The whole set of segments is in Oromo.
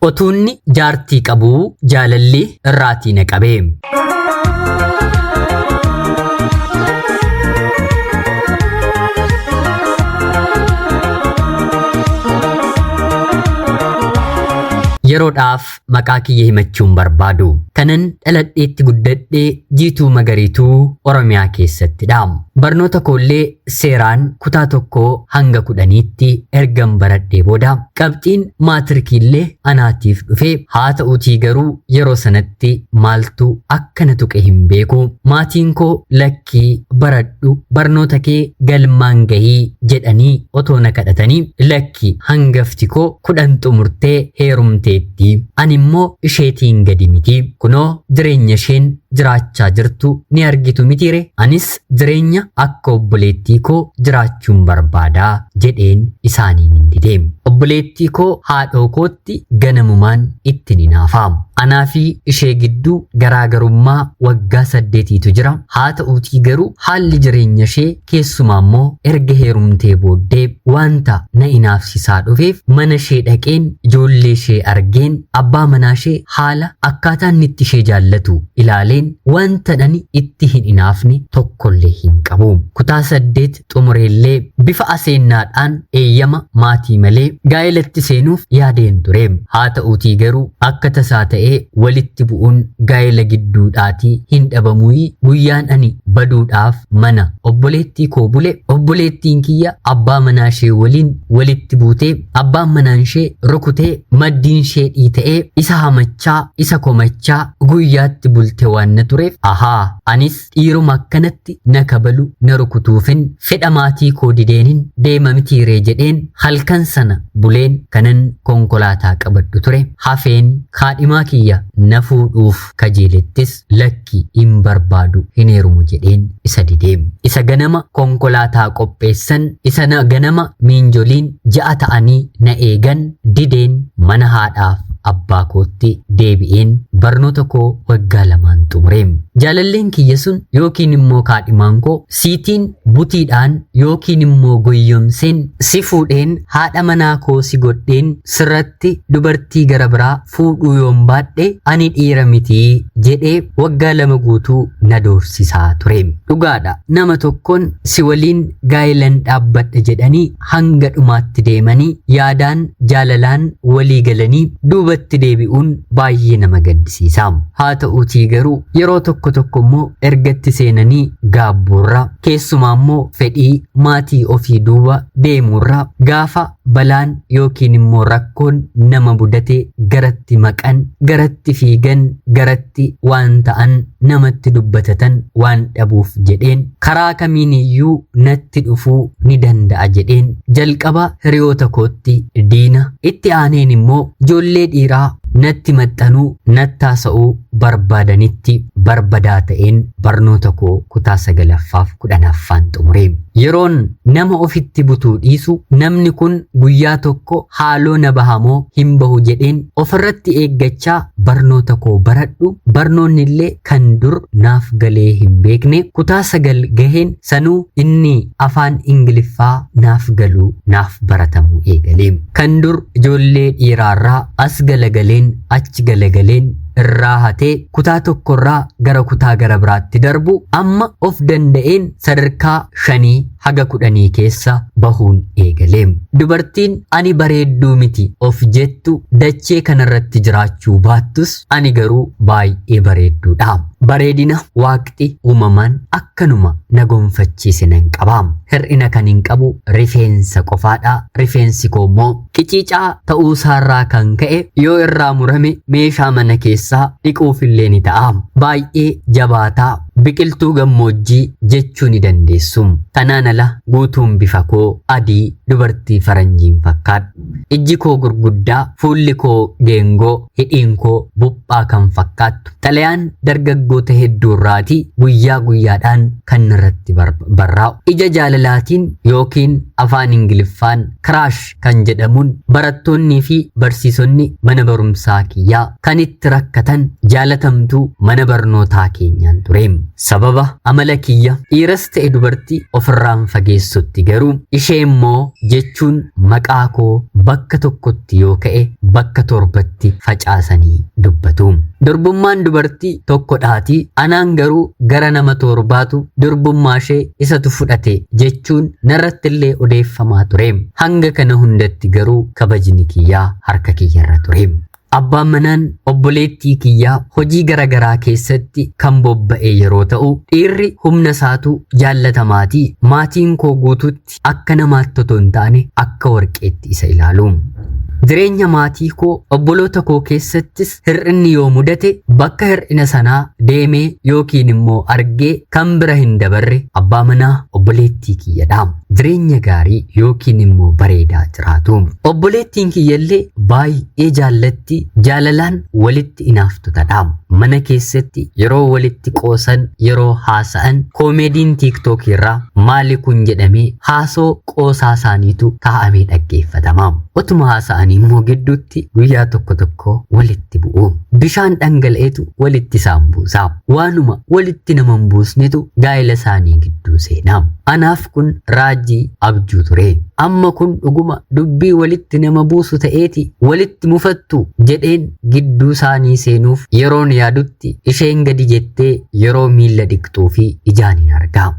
Otuunni jaartii qabuu jaalalli irraatii na qabee. Yeroodhaaf maqaa kiyya himachuun barbaadu. Kanan dhaladheetti guddadhee Jiituu Magariituu Oromiyaa keessattidha. Barnoota koollee seeraan kutaa 1 hanga 10tti ergan baradhee booda qabxiin maatirikillee anaatiif dhufee, haa ta'uutii garuu yeroo sanatti maaltu akkana tuqe hin beeku. Maatiin koo lakkii baradhu barnoota kee galmaan gahii jedhanii otoo na kadhatanii, lakkii hangafti koo 10 xumurtee heerumteetti, ani immoo isheetiin gadi miti. Kunoo jireenya isheen jiraachaa jirtu ni argitu mitiire, anis jireenya akka obboleettii koo jiraachuun barbaadaa jedheen isaaniin hin didee. Obboleettii koo haadhoo kootti ganamumaan itti ni naafaam. Anaa fi ishee gidduu garaagarummaa waggaa 8tu jira. Haa ta'uutii garuu haalli jireenya ishee keessumaa immoo erga heerumtee booddee wanta na inaafsisaa dhufeef mana ishee dhaqeen ijoollee ishee argeen abbaa manaa ishee haala akkaataan itti ishee jaallatu ilaaleen wanta dhani itti hin inaafne tokkollee hin qabu. Kutaa 8 xumureellee bifa aseennaadhaan eeyyama maatii malee gaa'elatti seenuuf yaadeen ture. Haa ta'uutii garuu akka tasaa ta'ee walitti bu'uun gaa'ela gidduudhaatii hin dhabamuu. Guyyaan ani baduudhaaf mana obboleettii koo bule, obboleettiin kiyya abbaa manaa ishee waliin walitti buutee abbaan manaan ishee rukutee maddiin ishee dhiita'ee isa hamachaa isa komachaa guyyaatti bulte waan na tureef, ahaa anis dhiiruma akkanatti na kabalu na rukutuufin fedha maatii koo dideenin deema mitiiree jedheen halkan sana buleen kanan konkolaataa qabadhu ture. Hafeen kaadhimaa kiyya na fuudhuuf kajeelettis lakki hin barbaadu hin heerumu jedheen isa dideem. Isa ganama konkolaataa qopheessan, isa na ganama miinjoliin 6 ta'anii na eegan dideen mana haadhaaf abbaa kootti deebi'een barnoota koo waggaa 2 xumureem. Jaalalleen kiyya sun yookiin immoo kaadhimaan koo siitiin butiidhaan yookiin immoo goyyomseen si fuudheen haadha manaa koo si godheen sirratti dubartii gara biraa fuudhuu yoon baadhe ani dhiira mitii jedhee waggaa 2 guutuu na doorsisaa ture. Dhugaadha, nama tokkoon si waliin gaa'elan dhaabbadha jedhanii hanga dhumaatti deemanii yaadaan jaalalaan walii galanii duubatti deebi'uun baay'ee nama gaddisiisa. Haa ta'uutii garuu yeroo tokko immoo ergatti seenanii gaabbuurra, keessumaa immoo fedhii maatii ofii duuba deemuurra gaafa balaan yookiin immoo rakkoon nama mudate garatti maqan, garatti fiigan, garatti waan ta'an namatti dubbatatan waan dhabuuf jedheen karaa kamiin iyyuu natti dhufuu ni danda'a jedheen jalqaba hiriyoota kootti diina, itti aaneen immoo ijoollee dhiiraa natti maxxanuu nattaasa'uu barbaadanitti barbadaa ta'een barnoota koo kutaa 9ffaaf 10ffaan xumuree. Yeroon nama ofitti butuu dhiisu namni kun guyyaa tokko haaloo na bahamoo hin bahu jedheen ofirratti eeggachaa barnoota koo baradhu. Barnoonni illee kan dur naaf galee hin beekne kutaa 9 gaheen sanuu inni afaan Ingiliffaa naaf galuu naaf baratamuu eegalee. Kan dur ijoollee dhiiraarraa as galagaleen achi galagaleen irraa hatee kutaa tokkorraa gara kutaa gara biraatti darbu amma of danda'een sadarkaa 5 haga 10 keessa bahuun eegalee. Dubartiin ani bareedduu miti of jettu dachee kanarratti jiraachuu baattus ani garuu baay'ee bareedduudha. Bareedina waaqti uumamaan akkanuma na gonfachiise nan qabaam. Hir'ina kan hin qabu rifeensa qofaadha. Rifeensi koo immoo qiciicaa ta'uusaarraa kan ka'e yoo irraa murame meeshaa mana keessaa dhiquufillee ni ta'a. Baay'ee jabaataa biqiltuu gammoojjii jechuu ni dandeessu. Kanaan ala guutuun bifa koo adii dubartii faranjiin fakkaadha. Ijji koo gurguddaa, fuulli koo geengoo, hidhiin koo buphaa kan fakkaattu. Xalayaan dargaggoota hedduurraatii guyyaa guyyaadhaan kan irratti barraa'u. Ija jaalalaatiin yookiin afaan Ingiliffaan kiraash kan jedhamuun barattoonnii fi barsiisonni mana barumsaa kiyyaa kan itti rakkatan jaalatamtuu mana barnootaa keenyaan ture. Sababa amala kiyya dhiiras ta'e dubartii ofirraa isaan fageessutti garuu ishee immoo jechuun maqaa koo bakka tokkotti yoo ka'e bakka torbatti facaasanii dubbatu. Durbummaan dubartii tokkodhaatii anaan garuu gara nama torbaatu durbummaa ishee isatu fudhate jechuun narrattillee odeeffamaa ture. Hanga kana hundatti garuu kabajni kiyyaa harka kiyyarra ture. Abbaan manaan obboleettii kiyyaa hojii garagaraa keessatti kan bobba'e yeroo ta'u dhiirri humna isaatu jaallatamaatii maatiin koo guututti akka namaatti otoo hin taane akka warqeetti isa ilaalu. Jireenya maatii koo obboloota koo keessattis hir'inni yoo mudate bakka hir'ina sanaa deemee yookiin immoo argee kan bira hin dabarre abbaa manaa obboleettii kiyyadha. Jireenya gaarii yookiin immoo bareedaa jiraatu. Obboleettiin kiyyallee baay'ee jaallatti jaalalaan walitti inaaftotadha. Mana keessatti yeroo walitti qoosan yeroo haasa'an koomeediin tiiktookii irraa maali kun jedhamee haasoo qoosaa isaaniitu kaa'amee dhaggeeffatama. Otuma haasa'anii immoo gidduutti guyyaa tokko tokko walitti bu'u. Bishaan dhangala'eetu walitti isaan buusa. Waanuma walitti nama hin buusnetu gaa'ela isaanii gidduu seena. Anaaf kun raajii abjuu ture. Amma kun dhuguma dubbii walitti nama buusu ta'eeti walitti mufattu jedheen gidduu isaanii seenuuf yeroon yaadutti isheen gadi jettee yeroo miilla dhiqxuu fi ijaan hin argaa.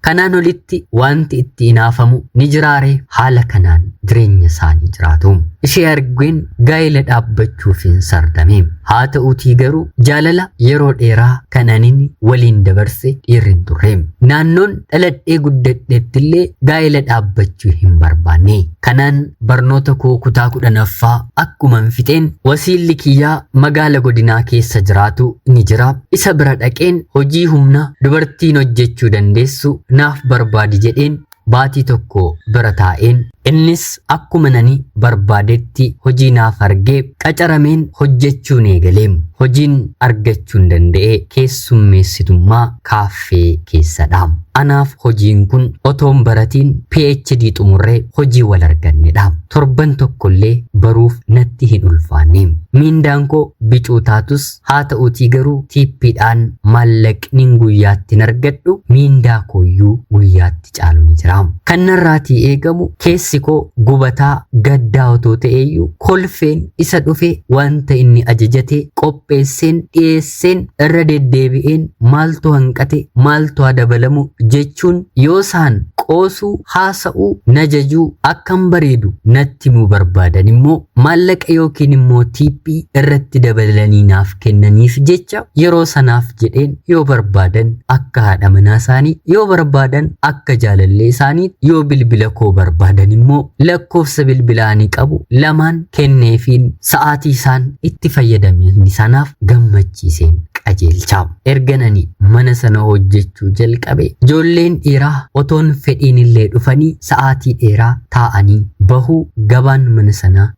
Kanaan olitti wanti itti inaafamu ni jiraare haala kanaan jireenya isaanii jiraatu. Ishee arguun gaa'ela dhaabbachuuf hin sardame. Haa ta'uutii garuu jaalala yeroo dheeraa kananiin waliin dabarse dhiirri hin turre. Naannoon dhaladhee guddadheettillee gaa'ela dhaabbachuu hin barbaanne. Kanaan barnoota koo kutaa 10ffaa akkuman fixeen wasiilli kiyyaa magaala godinaa keessa jiraatu ni jira. Isa bira dhaqeen hojii humna dubartiin hojjechuu dandeessu naaf barbaadi jedheen baatii tokko bira taa'een innis akkuma nani barbaadetti hojii naaf argee qacarameen hojjechuun eegaleem. Hojiin argachuun danda'e keessummeessitummaa kaaffee keessadha. Anaaf hojiin kun otoon baratiin PhD xumurree hojii wal argannedha. Torban tokkollee baruuf natti hin ulfaanne. Miindaan koo bicuu taatus haa ta'uutii garuu tiippiidhaan maallaqni guyyaatti argadhu miindaa kooyyuu guyyaatti caalu ni jira. Kanarraatii eegamu keessi koo gubataa gaddaa otoo ta'eeyyuu kolfeen isa dhufe wanta inni ajajate qopheesseen dhiyeesseen irra deddeebi'een maaltu hanqate maaltu dabalamu jechuun yoo isaan qoosuu haasa'uu najajuu akkan bareedu natti himuu barbaadan immoo maallaqa yookiin immoo tiippii irratti dabalanii naaf kennaniif jecha yeroo sanaaf jedheen yoo barbaadan akka haadha manaa isaanii yoo barbaadan akka jaalallee isaanii yoo bilbila koo barbaadan immoo lakkoofsa bilbilaanii qabu lamaan kenneefiin sa'aatii isaan itti fayyadaman sanaaf gammachiiseen qajeelcha. Erganani mana sana hojjechuu jalqabe ijoolleen dhiiraa otoon fedhiin illee dhufanii sa'aatii dheeraa taa'anii bahuu gabaan mana sana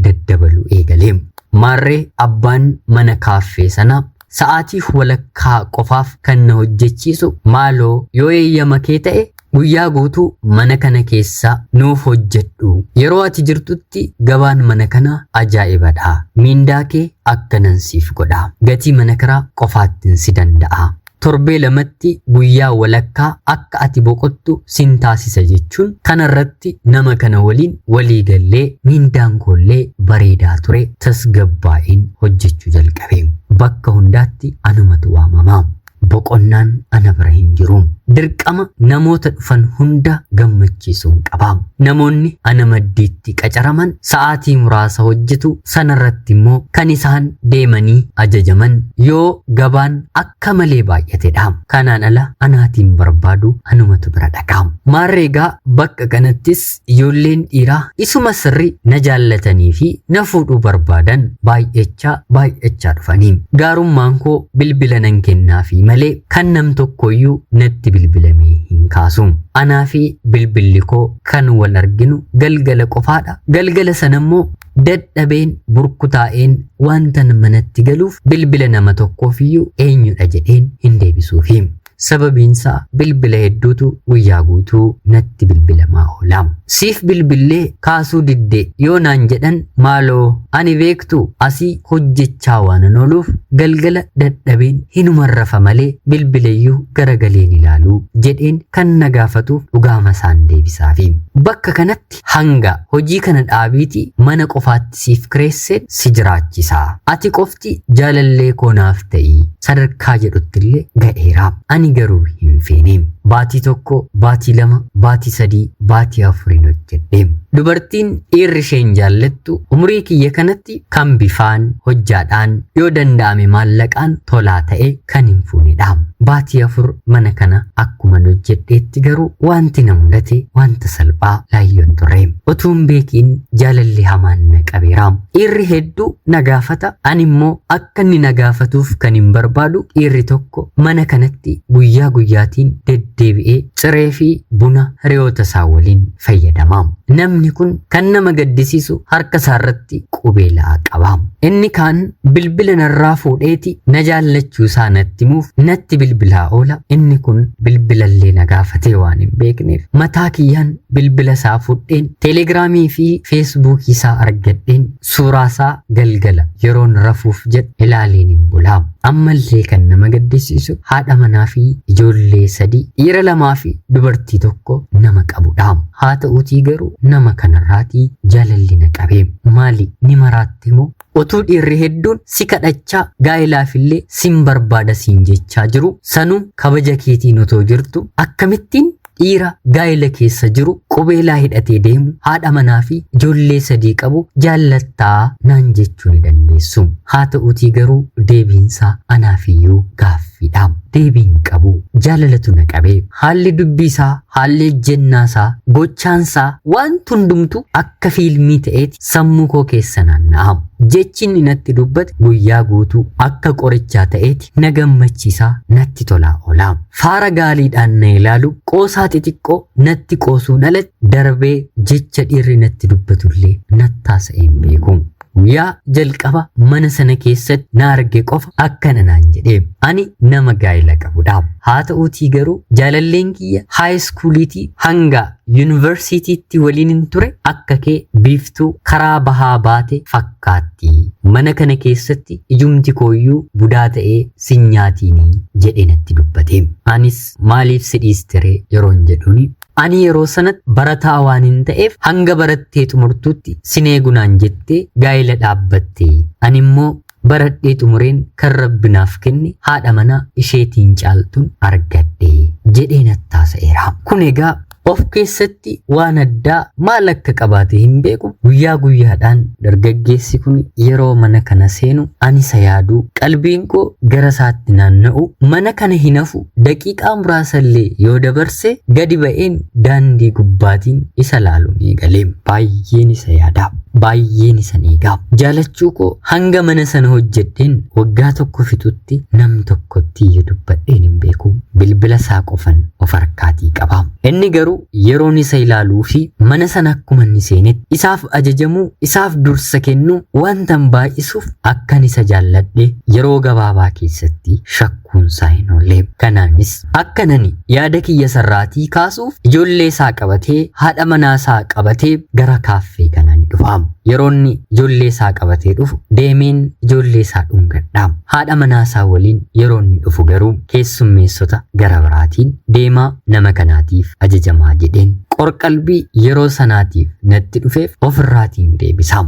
daddabaluu eegaleem. Maarree abbaan mana kaaffee sana sa'aatii walakkaa qofaaf kan na hojjechiisu maaloo yoo eeyyama kee ta'e guyyaa guutuu mana kana keessa nuuf hojjedhu. Yeroo ati jirtutti gabaan mana kana ajaa'ibadha. Miindaa kee akkanan siif godha. Gatii mana kiraa qofaattiin si danda'a. Torbee lamatti guyyaa walakkaa akka ati boqottu sin taasisa jechuun kanarratti nama kana waliin walii gallee miindaan koollee bareedaa ture tasgabbaa'een hojjechuu jalqabe. Bakka hundaatti anumatu waamama. Boqonnaan ana bira hin jiru. Dirqama namoota dhufan hunda gammachiisuun qaba. Namoonni ana maddiitti qacaraman sa'aatii muraasa hojjetu sanarratti immoo kan isaan deemanii ajajaman yoo gabaan akka malee baay'atedha. Kanaan ala anaatiin barbaadu anumatu bira dhaqa. Maarreegaa bakka kanattis ijoolleen dhiiraa isuma sirri na jaallatanii fi na fuudhuu barbaadan baay'achaa dhufanii. Gaarummaan koo bilbila nan kennaafi malee kan nam tokkoyyuu natti bilbilamee hin kaasu. Anaa fi bilbilli koo kan wal arginu galgala qofaadha. Galgala sanammoo dadhabeen burkutaa'een wantan manatti galuuf bilbila nama tokkoofiyyuu eenyudha jedheen hin deebisuufi. sababiinsaa bilbila hedduutu guyyaa guutuu natti bilbilamaa oola. Siif bilbillee kaasuu didde yoo naan jedhan maaloo ani beektu asii hojjechaa waanan ooluuf galgala dadhabeen hinumarrafa malee bilbileeyyuu garagaleen ilaaluu jedheen kan na gaafatuuf dhugaama isaan deebisaafi. Bakka kanatti hanga hojii kana dhaabiiti mana qofaatti siif kireesseen si jiraachisaa. Ati qofti jaalallee koonaaf ta'ii sadarkaa jedhuttillee ga'eera. Ani garuu hin feene. Baatii tokko, baatii lama, baatii sadii, baatii afuriin hojjedhe. Dubartiin dhiirri isheen jaallattu umurii kiyya kanatti kan bifaan hojjaadhaan yoo danda'ame maallaqaan tolaa ta'e kan hin fuunedha. Baatii afur mana kana akkuma hojjedheetti garuu wanti na mudate wanta salphaa laayyoon ture. Utuun beekiin jaalalli hamaan na qabeera. Dhiirri hedduu na gaafata. Ani immoo akka inni na gaafatuuf kan hin barbaadu dhiirri tokko mana kanatti guyyaa guyyaatiin deddeebi'ee ciree fi buna hiriyoota isaa waliin fayyadama. Namni kun kan nama gaddisiisu harka isaarratti qubeelaa qaba. Inni kaan bilbila narraa fuudheeti na jaallachuu isaa natti himuuf natti bilbilaa oola. Inni kun bilbilallee na gaafatee waan hin beekneef mataa kiyyaan bilbila isaa fuudheen teelegiraamii fi feesbuukii isaa argadheen suuraa isaa galgala yeroon rafuuf jedhe ilaaleen hin bulaa. Ammallee kan nama gaddisiisu haadha manaa fi ijoollee 3 dhiira 2 fi dubartii 1 nama qabudha. Haa ta'uutii garuu nama kanarraatii jaalalli na qabee maali ni maraatte moo utuu dhiirri hedduun si kadhachaa gaa'ilaafillee sin barbaada siin jechaa jiru sanuu kabaja keetiin otoo jirtu akkamittiin dhiira gaa'ila keessa jiru qubeelaa hidhatee deemu haadha manaa fi ijoollee 3 qabu jaallattaa naan jechuu ni dandeessu. Haa ta'uutii garuu deebiinsaa anaafiyyuu gaaffiidha. Deebiin qabu jaalalatu na qabee haalli dubbiisaa haalli ejjennaasaa gochaansaa waan hundumtu akka fiilmii ta'eeti sammuu koo keessa naanna'a. Jechin natti dubbate guyyaa guutuu akka qorichaa ta'eeti na gammachiisaa natti tolaa oola. Faara gaaliidhaan na ilaalu qoosaa xixiqqoo natti qoosuun alatti darbee jecha dhiirri natti dubbatullee nattaasa'een beeku. Guyyaa jalqaba mana sana keessatti na arge qofa akkana naan jedhee ani nama gaa'ila qabudha. Haa ta'uutii garuu jaalalleen kiyya haayiskuuliitii hanga yuunivarsiitiitti waliin ture akka kee biiftuu karaa bahaa baate fakkaatti. Mana kana keessatti ijumti kooyyuu budaa ta'ee sin nyaatiinii jedhee natti dubbate. Anis maaliif si dhiistere yeroon jedhuuni ani yeroo sanatti barataa waan hin ta'eef hanga barattee xumurtutti sin eegunaan jettee gaa'ila dhaabbatte. Ani immoo baradhee xumureen kan rabbinaaf kenne haadha manaa isheetiin caaltuun argadhe jedhee nattaasa'eera. Kun egaa of keessatti waan addaa maal akka qabaate hin beeku. Guyyaa guyyaadhaan dargaggeessi kun yeroo mana kana seenu ani isa yaaduu qalbiin koo gara isaatti naanna'u mana kana hin hafu daqiiqaa muraasallee yoo dabarse gadi ba'een daandii gubbaatiin isa laaluun eegalee baay'een isa yaadaa baay'een isa eegaa. Jaalachuu koo hanga mana sana hojjedheen waggaa tokko fixutti nam tokkotti iyyuu dubbadheen hin beeku. Bilbila isaa qofan of harkaatii qaba. Inni garuu yeroon isa ilaaluu fi mana sana akkuma inni seenetti isaaf ajajamuu isaaf dursa kennuu wantan baay'isuuf akkan isa jaalladhe yeroo gabaabaa keessatti shakkuunsaa hin oolle. Kanaanis akkanani yaada kiyya sarraatii kaasuuf ijoollee isaa qabatee haadha manaa isaa qabatee gara kaaffee kanaa ni dhufa. Yeroonni ijoollee isaa qabatee dhufu deemeen ijoollee isaa dhungadha. Haadha manaa isaa waliin yeroonni dhufu garuu keessummeessota gara biraatiin deemaa nama kanaatiif ajajamaa jedheen qorqalbii yeroo sanaatiif natti dhufeef ofirraatiin deebisa.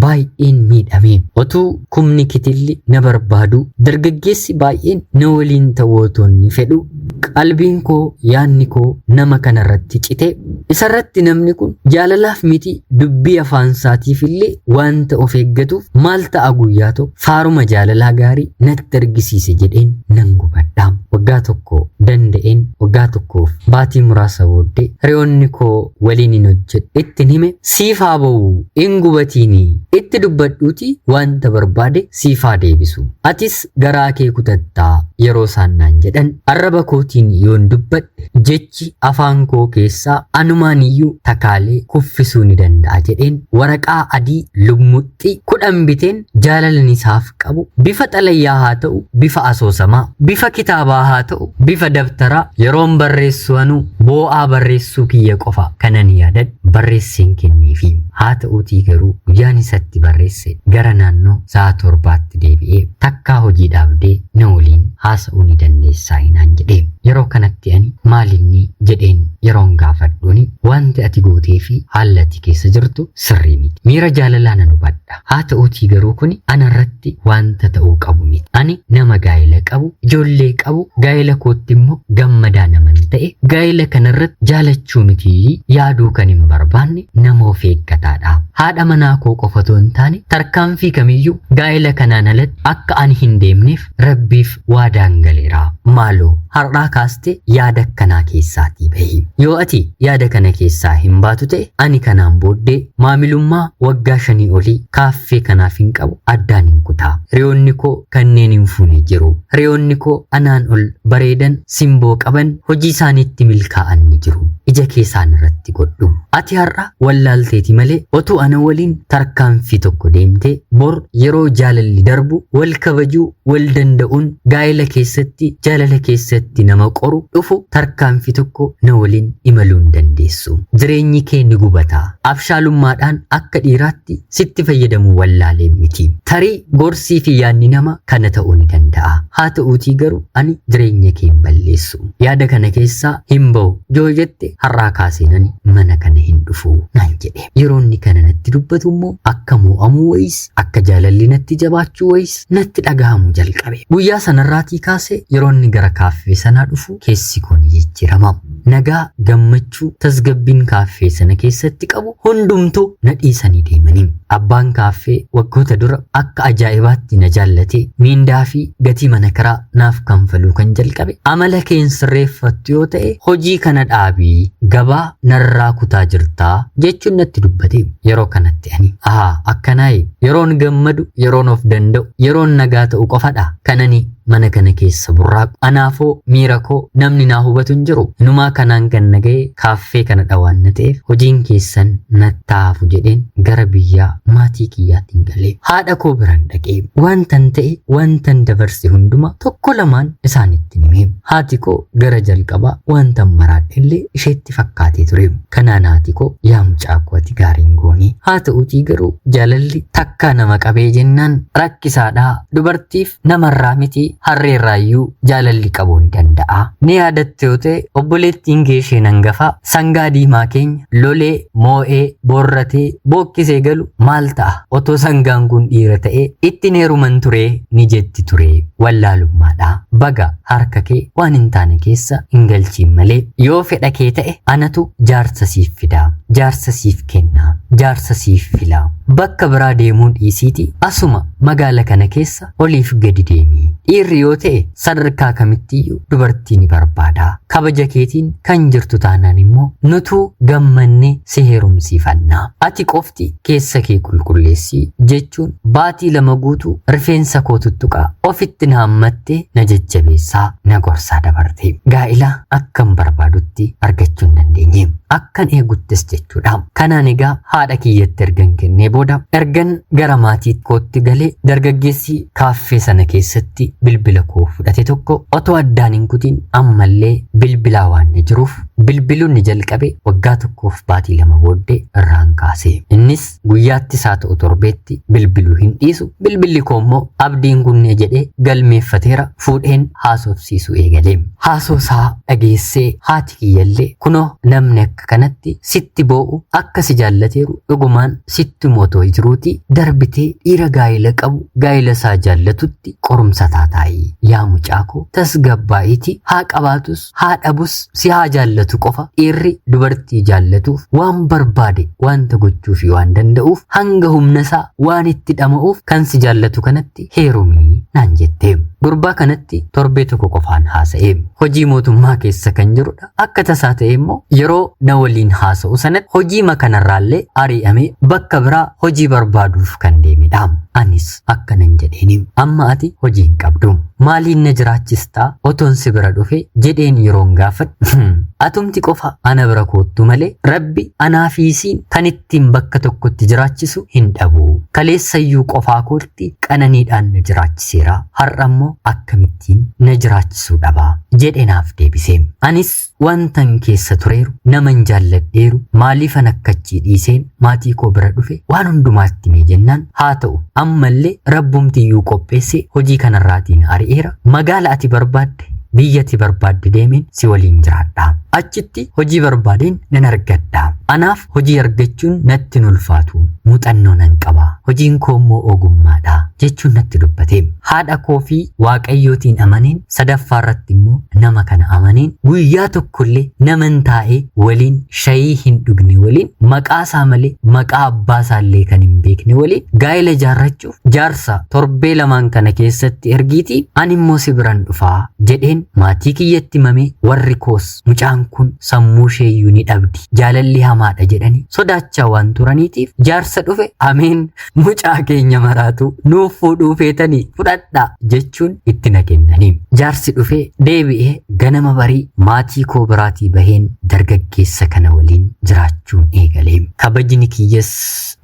Baay'een miidhame otuu kumni kitilli na barbaadu dargaggeessi baay'een na waliin ta'uutoonni fedhu qalbiin koo yaanni koo nama kanarratti cite. Isarratti namni kun jaalalaaf miti dubbii afaan isaatiif illee wanta of eeggatuuf maal ta'a guyyaa tokko faaruma jaalalaa gaarii natti argisiise jedheen nan gubadha. Waggaa tokko danda'een waggaa tokkoof baatii muraasa booddee hiriyoonni koo waliin hin hojjedhe ittiin hime siifaa ba'u hin gubatiini itti dubbadhuuti wanta barbaade siifaa deebisu atis garaa kee kutattaa yeroo isaan naan jedhan arraba kootiin kootiin yoon dubbadhe jechi afaan koo keessaa anumaaniyyuu takaalee kuffisuu ni danda'a jedheen waraqaa adii lumuxxii 10 biteen jaalalan isaaf qabu bifa xalayyaa haa ta'u bifa asoosamaa bifa kitaabaa haa ta'u bifa dabtaraa yeroon barreessu anu boo'aa barreessuu kiyya qofa kanan yaadadhe barreesseen kenneefi haa ta'uutii garuu guyyaan isatti barreesse gara naannoo sa'a 7tti deebi'ee takkaa hojii dhaabdee na waliin haasa'uu ni dandeessaa hinaan jedhee yeroo kanatti ani maalinni jedheen yeroon gaafadhuuni wanti ati gootee fi haalli ati keessa jirtu sirrii miti miira jaalalaa nan hubadha haa ta'uutii garuu kuni anarratti wanta ta'uu qabu miti ani nama gaa'ela qabu ijoollee qabu gaa'ela kootti immoo gammadaa naman ta'e gaa'ela kanarratti jaalachuu miti yaaduu kan hin barbaanne nama of eeggataadha haadha manaa koo qofatoo hin taane tarkaanfii kamiyyuu gaa'ela kanaan alatti akka ani hin deemneef rabbiif waadaan galeera maaloo har'aa kaastee yaada kanaa keessaatii bahi yoo ati yaada kana keessaa hin baatu ta'e ani kanaan booddee maamilummaa waggaa 5 olii kaaffee kanaaf hin qabu addaan hin kutaa hiriyoonni koo kanneen hin fuune jiru hiriyoonni koo anaan ol bareedan simboo qaban hojii isaaniitti milkaa'an ni jiru ija keessaan irratti godhu ati har'a wallaalteeti malee otuu ana waliin tarkaanfii tokko deemtee bor yeroo jaalalli darbu wal kabajuu wal danda'uun gaa'ela keessatti jaalala keessatti nama qoru dhufu tarkaanfii tokko na waliin imaluu hin dandeessu jireenyi kee ni gubataa abshaalummaadhaan akka dhiiraatti sitti fayyadamu wallaalee miti tarii gorsii fi yaadni nama kana ta'uu ni danda'a haa ta'uutii garuu ani jireenya kee hin balleessu yaada kana keessaa hin ba'u joo jette har'aa kaaseenani mana kana hin dhufu naan jedhe yeroo inni kana natti dubbatu immoo akka mo'amuu wayis akka jaalalli natti jabaachuu wayis natti dhagahamu jalqabe guyyaa sanarraatii kaasee yeroo inni gara kaaffee sanaa dhufu keessi koo ni jijjiirama nagaa gammachuu tasgabbiin kaaffee sana keessatti qabu hundumtuu na dhiisanii deemanii abbaan kaaffee waggoota dura akka ajaa'ibaatti na jaallatee miindaa fi gatii mana kiraa naaf kanfaluu kan jalqabe amala keen sirreeffattu yoo ta'e hojii kana dhaabii gabaa narraa kutaa jirtaa jechuun natti dubbate yeroo kanatti ani akkanaayi yeroon gammadu yeroon of danda'u yeroon nagaa ta'u qofadha kanani mana kana keessa burraaqu anaafoo miira koo namni naa hubatu hin jiru inumaa kanaan kan naga'e kaaffee kana dhawaan na ta'eef hojiin keessan nattaafu jedheen gara biyyaa maatii kiyyaatiin galee haadha koo biraan dhaqee wantan ta'e wantan dabarse hunduma tokko lamaan isaanitti himee haati koo gara jalqabaa wantan maraadhe illee isheetti fakkaatee ture kanaan haati koo yaa mucaa koo ati gaariin goonii haa ta'uutii garuu jaalalli takkaa nama qabee jennaan rakkisaadhaa dubartiif namarraa miti harreerraayyuu jaalalli qabuu ni danda'a ni yaadatte yoo ta'e obboleettiin geeshee hangafaa sangaa diimaa keenya lolee moo'ee boorratee bookkisee galu maal ta'a otoo sangaan kun dhiira ta'e ittiin heeruman turee ni jetti ture wallaalummaadha baga harka kee waan hin taane keessa hin galchiin malee yoo fedha kee ta'e anatu jaarsa siif fidaa jaarsa siif kennaa jaarsa siif filaa bakka biraa deemuun dhiisiiti asuma magaala kana keessa oliif gadi deemi dhiirri yoo ta'e sadarkaa kamittiyyuu dubartii ni barbaada kabaja keetiin kan jirtu taanaan immoo nutu gammannee si heerumsiifannaa ati qofti keessa kee qulqulleessii jechuun baatii 2 guutuu rifeensa koo tuttuqaa ofitti na hammattee na jajjabeessaa na gorsaa dabarte gaa'ila akkan barbaadutti argachuu hin dandeenye akkan eeguttes jechuudha kanaan egaa haadha kiyyatti ergan kennee booda ergan gara maatii kootti galee dargaggeessi kaaffee sana keessatti bilbila koo fudhate tokko otoo addaan hin kutiin ammallee bilbilaa waan na jiruuf bilbiluun ni jalqabe waggaa tokkoof baatii 2 booddee irraan kaase innis guyyaatti isaa ta'u torbeetti bilbiluu hin dhiisu bilbilli koo immoo abdiin kunne jedhee galmeeffateera fuudheen haasofsiisuu eegalee haasoosaa dhageessee haati kiyyallee kunoo namni akka kanatti sitti boo'u akka si jaallateeru dhugumaan sitti mootoo jiruuti darbitee dhiira gaa'ila qabu gaa'ila isaa jaallatutti qorumsa taataayi yaa mucaa koo tasgabbaa'iiti haa qabaatus haa dhabus si haa jaallatu qofa dhiirri dubartii jaallatuuf waan barbaade wanta gochuu fi waan danda'uuf hanga humna isaa waan itti dhama'uuf kan si jaallatu kanatti heerumii naan jettee. Gurbaa kanatti torbee tokko qofaan haasa'ee hojii mootummaa keessa kan jirudha. Akka tasaa ta'e immoo yeroo na waliin haasa'u sanatti hojii makanarraallee ari'amee bakka biraa hojii barbaaduuf kan deemedha. Anis akkanan jedheeni amma ati hojii hin qabdu maaliin na jiraachistaa otoon si bira dhufe jedheen yeroon gaafadhu atumti qofa ana bira koottu malee rabbi anaa fi isiin kan ittiin bakka tokkotti jiraachisu hin dhabu. Kaleessayyuu qofaa koolti qananiidhaan na jiraachiseera har'ammoo akkamittiin na jiraachisuu dhabaa jedheenaaf deebisee. Anis wantan keessa tureeru naman jaalladheeru maaliifan akkachii dhiiseen maatii koo bira dhufe waan hundumaatti mee jennaan haa ta'u ammallee rabbumtiyyuu qopheesse hojii kanarraatiin ari'eera magaala ati barbaadde biyya ati barbaadde deemeen si waliin jiraadha. Achitti hojii barbaadeen nan argadha. Anaaf hojii argachuun natti ulfaatu muuxannoo nan qaba hojiin koo immoo ogummaadha jechuun natti dubbate. Haadha koo fi waaqayyootiin amaneen sadaffaarratti immoo nama kana amaneen guyyaa tokkollee naman taa'ee waliin shayii hin dhugne waliin maqaa isaa malee maqaa abbaa isaallee kan hin beekne waliin gaa'ela jaarrachuuf jaarsa torbee lamaan kana keessatti ergiitii ani immoo si biran dhufaa jedheen maatii kiyyatti mamee warri koos mucaan kun sammuu isheeyyuu ni dhabdi jaalalli hamaadha jedhanii sodaachaa waan turaniitiif jaarsa dhufe ameen mucaa keenya maraatu nuuf fuudhuu feetanii fudhadhaa jechuun itti na kennanii. Jaarsi dhufe deebi'ee ganama barii maatii koo biraatii baheen dargaggeessa kana waliin jiraachuun eegalee. Kabajni kiyyas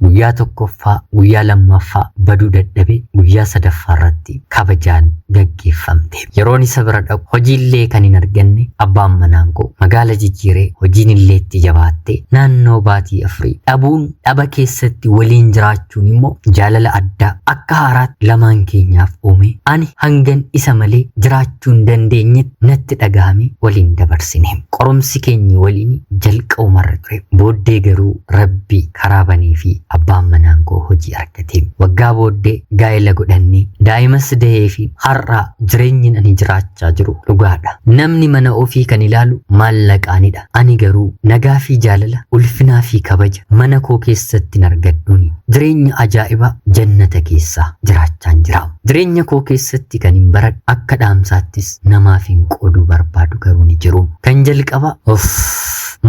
guyyaa tokkoffaa guyyaa lammaffaa baduu dadhabe guyyaa sadaffaarratti kabajaan gaggeeffamte. Yeroon isa bira dhaqu hojiillee kan hin arganne abbaan manaan koo magaala jijjiiree hojiin illee itti jabaatte naannoo baatii afurii dhabuun dhaba keessatti waliin jiraachuun immoo jaalala addaa akka haaraatti lamaan keenyaaf uume. Ani hangan isa malee jiraachuun dandeenyetti natti dhagahame waliin dabarsine. Qorumsi keenya waliin jalqabumarra ture. Booddee garuu rabbi karaa banee fi abbaan manaan koo hojii argate. Waggaa booddee gaa'ela godhannee daa'imas dahee fi har'a jireenyin ani jiraachaa jiru dhugaadha. Namni mana ofii kan ilaalu maallaqaanidha. Ani garuu nagaa fi jaalala ulfinaa fi kabaja mana koo keessatti argadhuuni jireenya ajaa'ibaa jannata keessa jiraachaan jira. Jireenya koo keessatti kan hin baradhu akka dhaamsaattis namaaf hin qooduu barbaadu garuu ni jiru. Kan jalqaba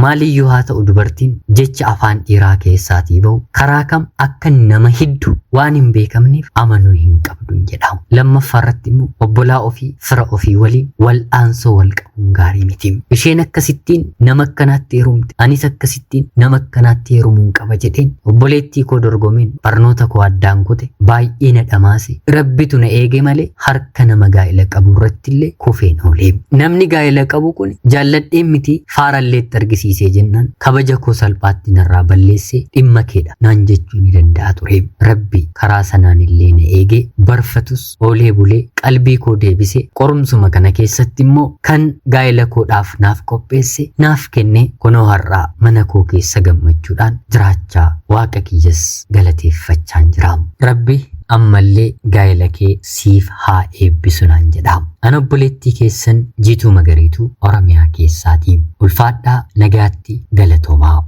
maaliyyuu haa ta'u dubartiin jecha afaan dhiiraa keessaatii bahu karaa kam akka nama hiddu waan hin beekamneef amanuu hin qabdu jedhamu. Lammaffaarratti immoo obbolaa ofii fira ofii waliin wal'aansoo wal qabuun gaarii miti. Isheen akkasittiin nama akkanaatti heerumte anis akkasittiin nama akkanaatti heerumuun qaba jedheen obboleettii koo dorgomeen barnoota koo addaan kute baay'ee na dhamaase. Rabbitu na eege malee harka nama gaa'ela qabu irratti illee kufeen oolee. Namni gaa'ela qabu kun jaalladheen miti faaralleetti argisiisee jennaan kabaja koo salphaatti narraa balleessee dhimma keedha naan jechuu ni danda'a ture. Rabbi karaa sanaan illee na eege barfatus oolee bulee qalbii koo deebise. Qorumsuma kana keessatti immoo kan gaa'ela koodhaaf naaf qopheesse naaf kenne kunoo har'aa mana koo keessa gammachuudhaan jiraachaa waaqa kiyyas galateeffachaan jira. Rabbi ammallee gaa'ela kee siif haa eebbisu naan jedha. Ana obboleettii keessan Jiituu Magariituu Oromiyaa keessaatii ulfaadhaa nagaatti galatoomaa.